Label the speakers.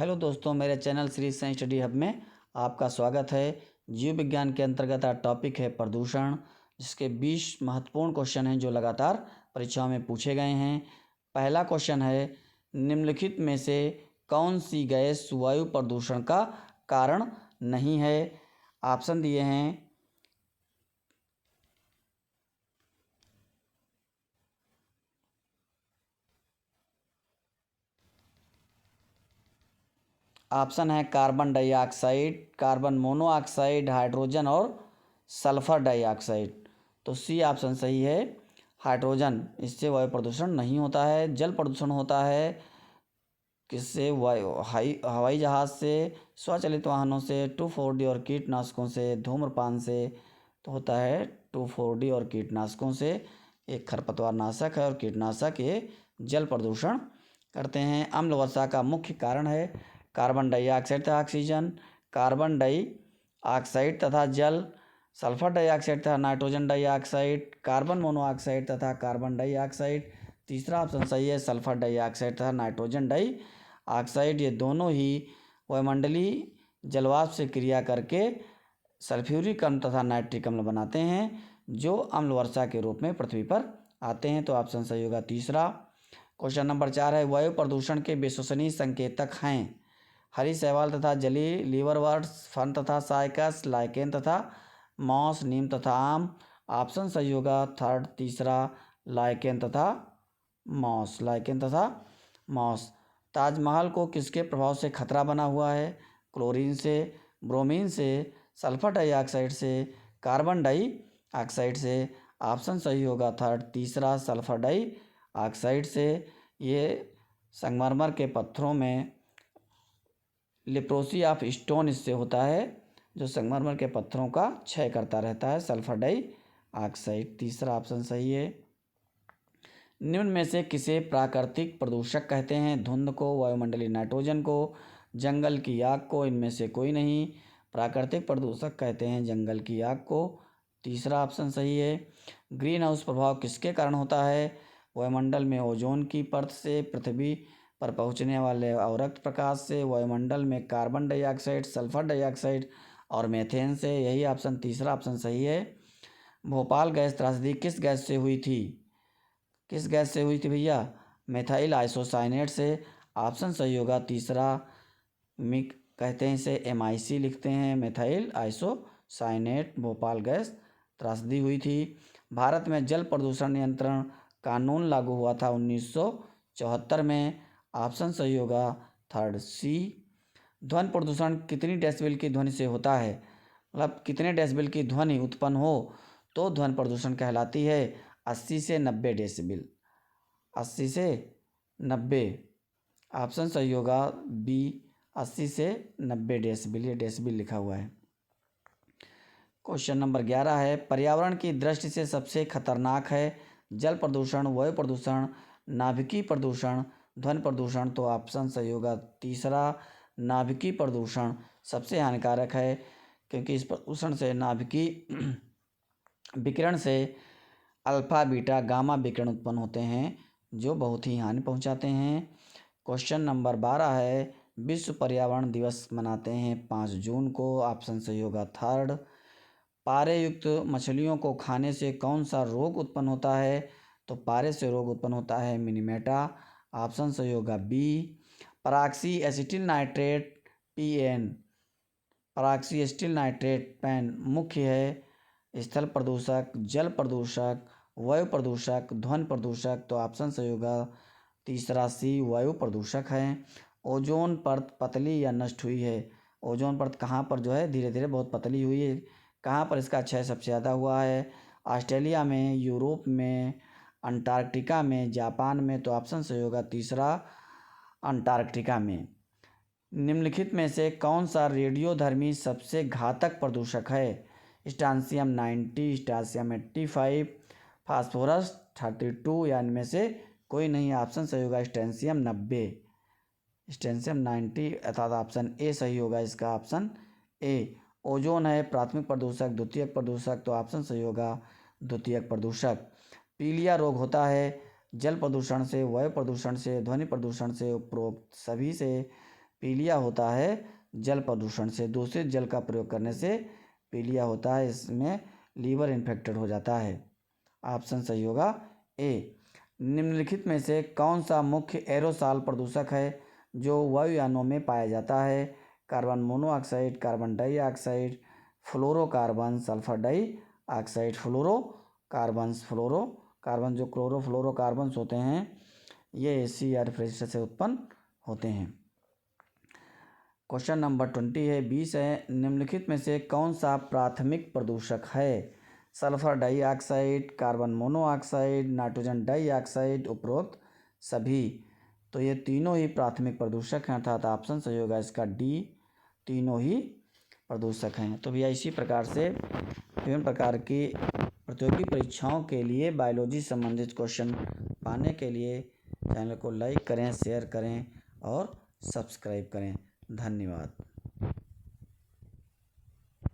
Speaker 1: Hello दोस्तों, मेरे channel Shri science study hub में आपका स्वागत है। जीव विज्ञान के अंतर्गत आज टॉपिक है प्रदूषण, जिसके 20 महत्वपूर्ण क्वेश्चन हैं जो लगातार परीक्षाओं में पूछे गए हैं। पहला क्वेश्चन है, निम्नलिखित में से कौन सी गैस वायु प्रदूषण का कारण नहीं है। ऑप्शन दिए हैं। ऑप्शन है carbon dioxide, carbon monoxide, hydrogen और सल्फर डाइऑक्साइड। तो सी ऑप्शन सही है, हाइड्रोजन। इससे वायु प्रदूषण नहीं होता है। जल प्रदूषण होता है किससे? हवाई जहाज़ से, स्वचालित वाहनों से, 2,4-D और कीटनाशकों से, धूम्रपान से। तो होता है 2,4-D और कीटनाशकों से। एक खरपतवार नाशक है और कीटनाशक ये जल प्रदूषण करते हैं। अम्ल वर्षा का मुख्य कारण है कार्बन डाइऑक्साइड तथा ऑक्सीजन, कार्बन डाइऑक्साइड तथा जल, सल्फर डाइऑक्साइड तथा नाइट्रोजन डाइऑक्साइड, कार्बन मोनोऑक्साइड तथा कार्बन डाइऑक्साइड। तीसरा ऑप्शन सही है, सल्फर डाइऑक्साइड तथा नाइट्रोजन डाइऑक्साइड। ये दोनों ही वायुमंडलीय जलवाष्प से क्रिया करके सल्फ्यूरिक अम्ल तथा नाइट्रिक अम्ल बनाते हैं, जो अम्ल वर्षा के रूप में पृथ्वी पर आते हैं। तो ऑप्शन सही होगा तीसरा। क्वेश्चन नंबर 4 है, वायु प्रदूषण के विश्वसनीय संकेतक हैं हरी शैवाल तथा जलीय, लीवरवर्ट्स, फर्न तथा साइकस, लाइकेन तथा मॉस, नीम तथा आम। ऑप्शन सही होगा थर्ड, तीसरा, लाइकेन तथा मॉस, लाइकेन तथा मॉस। ताजमहल को किसके प्रभाव से खतरा बना हुआ है? क्लोरीन से, ब्रोमीन से, सल्फर डाइऑक्साइड से, कार्बन डाइऑक्साइड से। ऑप्शन सही होगा थर्ड, तीसरा, सल्फर डाइऑक्साइड से। ये संगमरमर के पत्थरों में लिप्रोसी ऑफ स्टोन इससे होता है, जो संगमरमर के पत्थरों का क्षय करता रहता है, सल्फर डाइऑक्साइड। तीसरा ऑप्शन सही है। निम्न में से किसे प्राकृतिक प्रदूषक कहते हैं? धुंध को, वायुमंडलीय नाइट्रोजन को, जंगल की आग को। इनमें से कोई नहीं। प्राकृतिक प्रदूषक कहते हैं जंगल की आग को। तीसरा ऑप्शन सही है। ग्रीन हाउस प्रभाव किसके कारण होता है? वायुमंडल में ओजोन की परत से, पृथ्वी पर पहुंचने वाले अवरक्त प्रकाश से, वायुमंडल में कार्बन डाइऑक्साइड, सल्फर डाइऑक्साइड और मीथेन से। यही ऑप्शन तीसरा ऑप्शन सही है। भोपाल गैस त्रासदी किस गैस से हुई थी? किस गैस से हुई थी भैया? मेथाइल आइसोसाइनेट से। ऑप्शन सही होगा तीसरा। मिक कहते हैं इसे, MIC लिखते हैं, मेथाइल आइसोसाइनेट। भोपाल गैस त्रासदी हुई थी। भारत में जल प्रदूषण नियंत्रण कानून लागू हुआ था 1974 में। ऑप्शन सही होगा थर्ड, सी। ध्वनि प्रदूषण कितनी डेसिबल की ध्वनि से होता है? मतलब कितने डेसिबल की ध्वनि उत्पन्न हो तो ध्वनि प्रदूषण कहलाती है? 80 से 90 डेसिबल। 80 से 90। ऑप्शन सही होगा बी, 80 से 90 डेसिबल। ये डेसिबल लिखा हुआ है। क्वेश्चन नंबर 11 है, पर्यावरण की दृष्टि से सबसे खतरनाक है जल प्रदूषण, वायु प्रदूषण, नाभिकीय प्रदूषण, ध्वनि प्रदूषण। तो ऑप्शन सही होगा तीसरा, नाभिकीय प्रदूषण सबसे हानिकारक है, क्योंकि इस प्रदूषण से नाभिकीय विकिरण से अल्फा, बीटा, गामा विकिरण उत्पन्न होते हैं, जो बहुत ही हानि पहुंचाते हैं। क्वेश्चन नंबर 12 है, विश्व पर्यावरण दिवस मनाते हैं 5 जून को। ऑप्शन सही होगा थर्ड। पारे युक्त मछलियों को खाने से कौन सा रोग उत्पन्न होता है? तो पारे से रोग उत्पन्न होता है मिनीमेटा। ऑप्शन सही होगा B. Peroxy acetyl nitrate, PN, peroxy acetyl nitrate PAN मुख्य है स्थल प्रदूषक, जल प्रदूषक, वायु प्रदूषक, ध्वनि प्रदूषक। तो ऑप्शन सही होगा तीसरा, सी, वायु प्रदूषक है। ओजोन परत पतली या नष्ट हुई है? ओजोन परत कहाँ पर जो है धीरे धीरे बहुत पतली हुई है। कहाँ पर इसका क्षय सबसे ज़्यादा हुआ है? ऑस्ट्रेलिया में, यूरोप में, अंटार्कटिका में, जापान में। तो ऑप्शन सही होगा तीसरा, अंटार्कटिका में। निम्नलिखित में से कौन सा रेडियोधर्मी सबसे घातक प्रदूषक है? स्ट्रांसियम 90, स्ट्रांसियम 85, फास्फोरस 32 या इनमें से कोई नहीं। ऑप्शन सही होगा स्ट्रांसियम 90, स्ट्रांसियम 90 अर्थात ऑप्शन ए सही होगा इसका, ऑप्शन ए। ओजोन है प्राथमिक प्रदूषक, द्वितीयक प्रदूषक। तो ऑप्शन सही होगा द्वितीयक प्रदूषक। पीलिया रोग होता है जल प्रदूषण से, वायु प्रदूषण से, ध्वनि प्रदूषण से, उपरोक्त सभी से। पीलिया होता है जल प्रदूषण से, दूषित जल का प्रयोग करने से पीलिया होता है, इसमें लीवर इन्फेक्टेड हो जाता है। ऑप्शन सही होगा ए। निम्नलिखित में से कौन सा मुख्य एरोसॉल प्रदूषक है जो वायुयानों में पाया जाता है? Carbon monoxide, carbon dioxide, fluorocarbon, sulphur dioxide. Fluorocarbon जो क्लोरोफ्लोरोकार्बन्स होते हैं ये एसी या रेफ्रिजरेटर से उत्पन्न होते हैं। क्वेश्चन नंबर 20 है 20 है, निम्नलिखित में से कौन सा प्राथमिक प्रदूषक है? Sulphur dioxide, carbon monoxide, nitrogen dioxide, उपरोक्त सभी। तो ये तीनों ही प्राथमिक प्रदूषक हैं, अर्थात ऑप्शन सही होगा इसका डी, तीनों ही प्रदूषक हैं। तो भैया इसी प्रकार से विभिन्न प्रकार की प्रतियोगी परीक्षाओं के लिए बायोलॉजी संबंधित क्वेश्चन पाने के लिए चैनल को लाइक करें, शेयर करें और सब्सक्राइब करें। धन्यवाद।